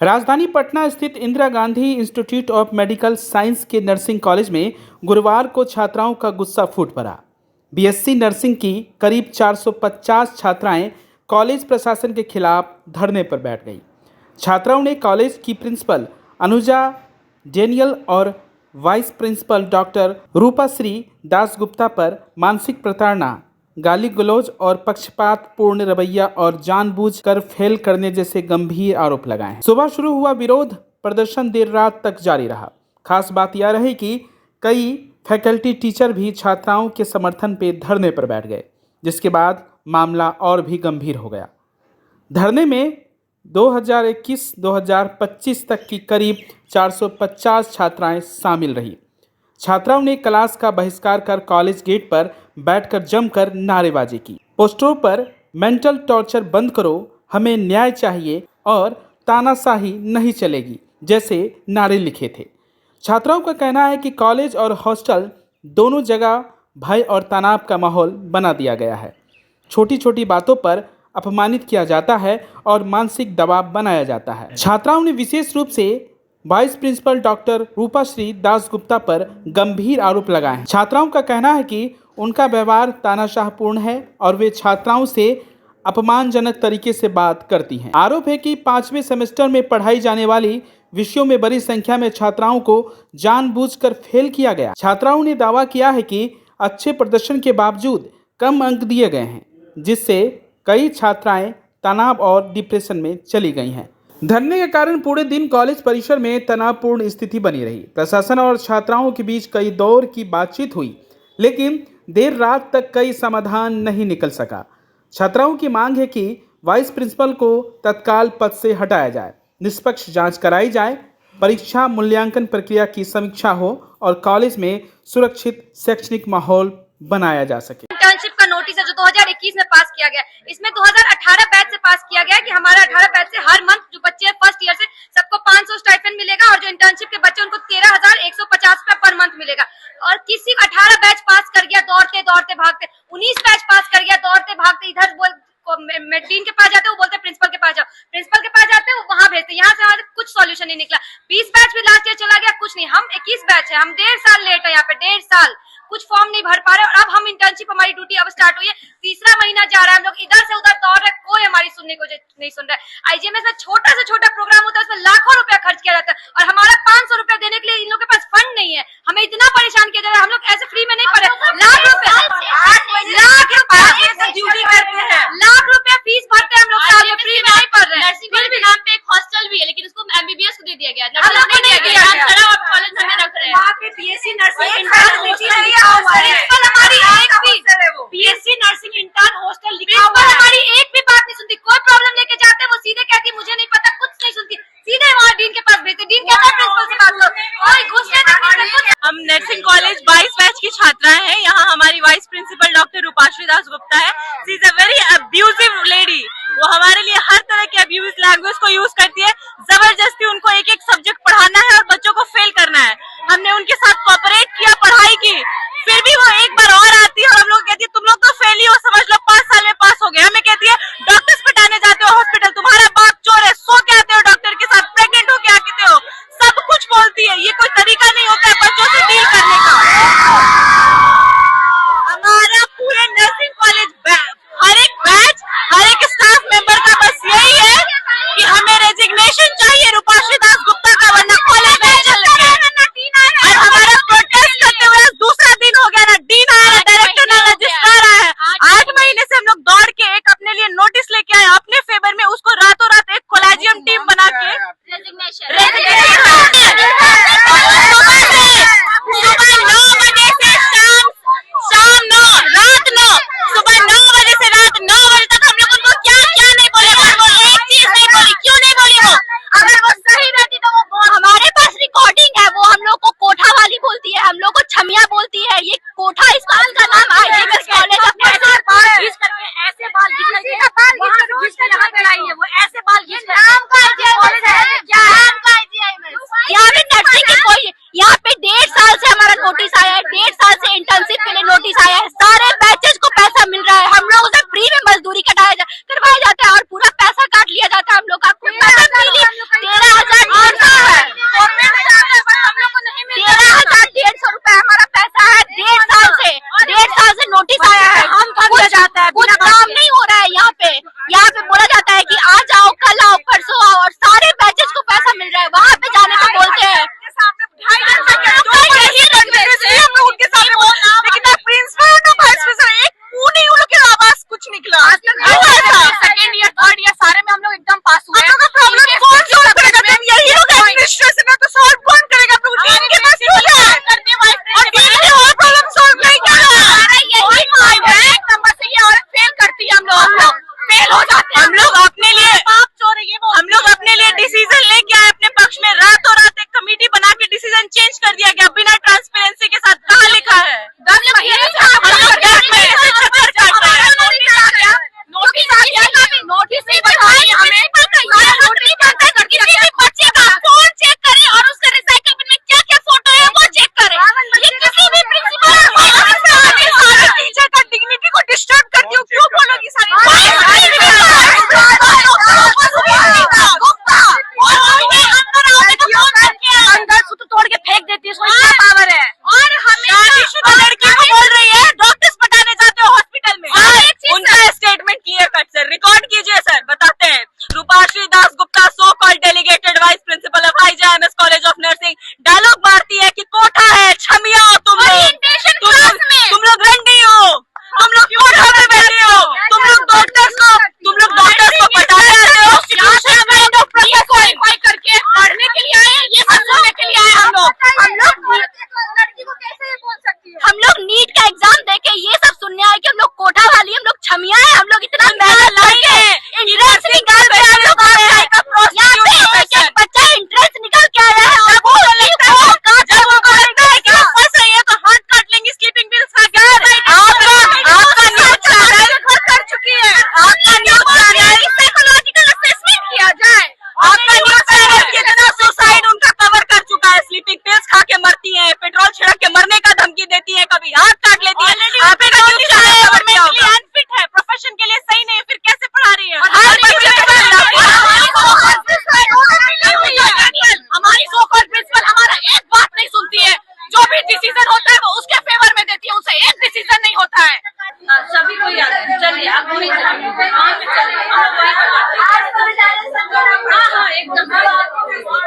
राजधानी पटना स्थित Indira Gandhi institute of medical science के नर्सिंग कॉलेज में गुरुवार को छात्राओं का गुस्सा फूट पड़ा। बीएससी नर्सिंग की करीब 450 छात्राएं कॉलेज प्रशासन के खिलाफ धरने पर बैठ गई। छात्राओं ने कॉलेज की प्रिंसिपल अनुजा डेनियल और vice principal doctor Rupashri Dasgupta पर मानसिक प्रताड़ना, गाली गलौज और पक्षपातपूर्ण रवैया और जानबूझकर फेल करने जैसे गंभीर आरोप लगाए हैं। सुबह शुरू हुआ विरोध प्रदर्शन देर रात तक जारी रहा। खास बात यह रही कि कई फैकल्टी टीचर भी छात्राओं के समर्थन पे धरने पर बैठ गए, जिसके बाद मामला और भी गंभीर हो गया। धरने में 2021-2025 तक की करीब 450 छात्राएं शामिल रही। छात्राओं ने क्लास का बहिष्कार कर कॉलेज गेट पर बैठकर जमकर नारेबाजी की। पोस्टरों पर मेंटल टॉर्चर बंद करो, हमें न्याय चाहिए और तानाशाही नहीं चलेगी जैसे नारे लिखे थे। छात्राओं का कहना है कि कॉलेज और हॉस्टल दोनों जगह भय और तनाव का माहौल बना दिया गया है। छोटी छोटी बातों पर अपमानित किया जाता है और मानसिक दबाव बनाया जाता है। छात्राओं ने विशेष रूप से vice principal doctor Rupashri Dasgupta पर गंभीर आरोप लगाए हैं। छात्राओं का कहना है कि उनका व्यवहार तानाशाहपूर्ण है और वे छात्राओं से अपमानजनक तरीके से बात करती हैं। आरोप है कि 5वें सेमेस्टर में पढ़ाई जाने वाली विषयों में बड़ी संख्या में छात्राओं को जानबूझकर फेल किया गया। छात्राओं ने दावा किया है कि अच्छे प्रदर्शन के बावजूद कम अंक दिए गए हैं, जिससे कई छात्राएं तनाव और डिप्रेशन में चली गई हैं। धरने के कारण पूरे दिन कॉलेज परिसर में तनावपूर्ण स्थिति बनी रही। प्रशासन और छात्राओं के बीच कई दौर की बातचीत हुई, लेकिन देर रात तक कई समाधान नहीं निकल सका। छात्राओं की मांग है कि वाइस प्रिंसिपल को तत्काल पद से हटाया जाए, निष्पक्ष जांच कराई जाए, परीक्षा मूल्यांकन प्रक्रिया की समीक्षा हो और कॉलेज में सुरक्षित शैक्षणिक माहौल बनाया जा सके। इंटर्नशिप का नोटिस है जो 2021 में पास किया गया, इसमें 2018 बैच से पास किया गया कि हमारा 18 बैच से हर मंथ जो बच्चे फर्स्ट ईयर से सबको 500 स्टाइपेंड मिलेगा और जो इंटर्नशिप के बच्चे उनको 13,150 रुपए पर मंथ मिलेगा। और किसी 18 बैच पास कर गया दौड़ते दौड़ते भागते, 19 बैच पास कर गया दौड़ते भागते, इधर डीन के पास जाते वो बोलते प्रिंसिपल के पास जाओ, प्रिंसिपल के पास जाते वो वहां भेजते, यहाँ से हमारे कुछ सॉल्यूशन नहीं निकला। 20 बैच भी लास्ट ईयर चला गया, कुछ नहीं। हम 21 बैच है, हम 1.5 साल लेट है यहाँ पे, 1.5 साल कुछ फॉर्म नहीं भर पा रहे। और अब हम इंटर्नशिप, हमारी ड्यूटी अब स्टार्ट हुई है, 3रा महीना जा रहा है, हम लोग इधर से उधर दौड़ रहे, कोई हमारी सुनने को नहीं सुन रहा है। आईजीएमएस में छोटा से छोटा प्रोग्राम होता है, उसमें लाखों रुपया खर्च किया जाता है और हमारा 500 रुपया देने के लिए इन लोगों के पास फंड नहीं है। हमें इतना परेशान किया जा रहा है, हम लोग ऐसे फ्री में नहीं पढ़े, लाख रुपया फीस भरते हैं हम लोग, साल में फ्री में नहीं पढ़ रहे हैं। फिर भी नाम पे एक हॉस्टल भी है, लेकिन उसको एमबीबीएस को दे दिया गया, हम लोग को नहीं दिया गया। कॉलेज हमें रख रहे हैं। वहाँ पे BSc nursing intern BSc nursing intern hostel लिखा हुआ है। हमारी एक भी बात नहीं सुनती, कोई प्रॉब्लम लेके जाते हैं वो सीधे कहती मुझे नहीं पता, कुछ नहीं सुनती, सीधे वहाँ डीन के पास भेजते। डीन कहता है प्रिंसिपल से बात करो, कोई घुस नहीं। हम नर्सिंग कॉलेज 22 बैच की छात्राएं हैं। यहाँ हमारी vice principal doctor Rupashri Dasgupta है। She is a very abusive lady. वो हमारे लिए हर तरह के अब्यूज लैंग्वेज को यूज करती है। जबरदस्ती उनको एक एक सब्जेक्ट पढ़ाना है और बच्चों को फेल करना है। हमने उनके साथ कोऑपरेट किया, पढ़ाई की, फिर भी वो एक बार और आती है और हम लोग कहती है तुम लोग तो फेल ही हो, समझ लो 5 साल में पास हो गए। हमें कहती है डॉक्टर्स पटाने जाते हो हॉस्पिटल, तुम्हारा बाप चोर है, सो के आते हो डॉक्टर के साथ, प्रेग्नेंट हो के आते हो, सब कुछ बोलती है। ये कोई तरीका नहीं होता है बच्चों से डील करने का। हमारा पूरे नर्सिंग कॉलेज हर एक बैच, हर एक स्टाफ मेंबर का बस यही है कि हमें रेजिग्नेशन चाहिए रूपाश्री दासगुप्ता का, वरना कॉलेज नहीं चलेगा। और हमारा प्रोटेस्ट करते हुए 2रा दिन हो गया, ना डीन आया, ना डायरेक्टर, ना रजिस्ट्रार आया है। 8 महीने से हम लोग दौड़ के एक अपने लिए नोटिस लेके आए अपने फेवर में, उसको रातों रात एक कोलेजियम टीम बना के रेजिग्नेशन सुबह 9 बजे से शाम 9, रात 9, सुबह 9 बजे से रात 9 बजे तक हम लोग उनको क्या नहीं बोले, वो एक चीज नहीं बोली। क्यों नहीं बोली वो? अगर वो सही रहती तो वो हमारे पास रिकॉर्डिंग है, वो हम लोग को कोठा वाली बोलती है, हम लोग को छमिया बोलती है। ये कोठा इस बात का नाम आईजीएमएस कॉलेज अपने ऐसे बाल घिस करके यहाँ पे आई है, वो ऐसे बाल घिस करके नाम का कॉलेज है, क्या नाम का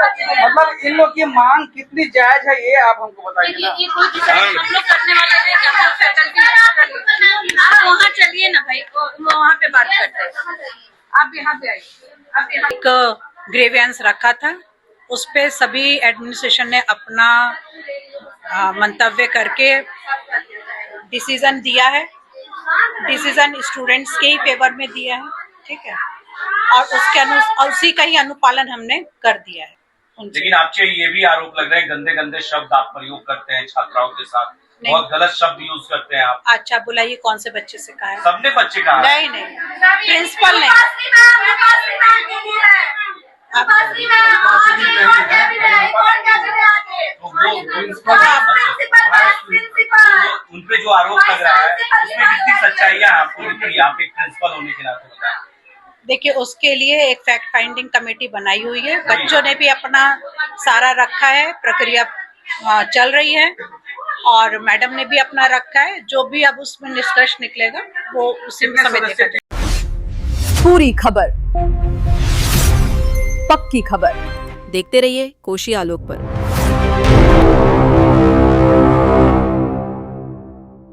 मतलब इन लोग की मांग कितनी जायज है ये आप हमको बताइए ना। ये कोई डिसाइड हम लोग करने वाले हैं कि हम लोग फैकल्टी आप वहाँ चलिए ना भाई, वहाँ पे बात करते हैं। आप यहाँ पे आइए, आप यहाँ एक ग्रेवियंस रखा था, उस पे सभी एडमिनिस्ट्रेशन ने अपना मंतव्य करके डिसीजन दिया है। डिसीजन स्टूडेंट्स के ही फेवर में दिया है, ठीक है, और उसी का ही अनुपालन हमने कर दिया है उनसे। लेकिन आपसे ये भी आरोप लग रहे हैं गंदे गंदे शब्द आप प्रयोग करते हैं छात्राओं के साथ, बहुत गलत शब्द यूज करते हैं आप। अच्छा, बुलाइए कौन से बच्चे से कहा है? सबने बच्चे कहा है। नहीं, प्रिंसिपल ने। उनपे जो आरोप लग रहा है उसमें कितनी सच्चाई है आपको दिखती है? आप एक प्रिंसिपल होने के नाते बताएं। देखिए, उसके लिए एक फैक्ट फाइंडिंग कमेटी बनाई हुई है। बच्चों ने भी अपना सारा रखा है, प्रक्रिया चल रही है, और मैडम ने भी अपना रखा है। जो भी अब उसमें निष्कर्ष निकलेगा वो उसी समय देखा। पूरी खबर, पक्की खबर देखते रहिए कोशी आलोक पर।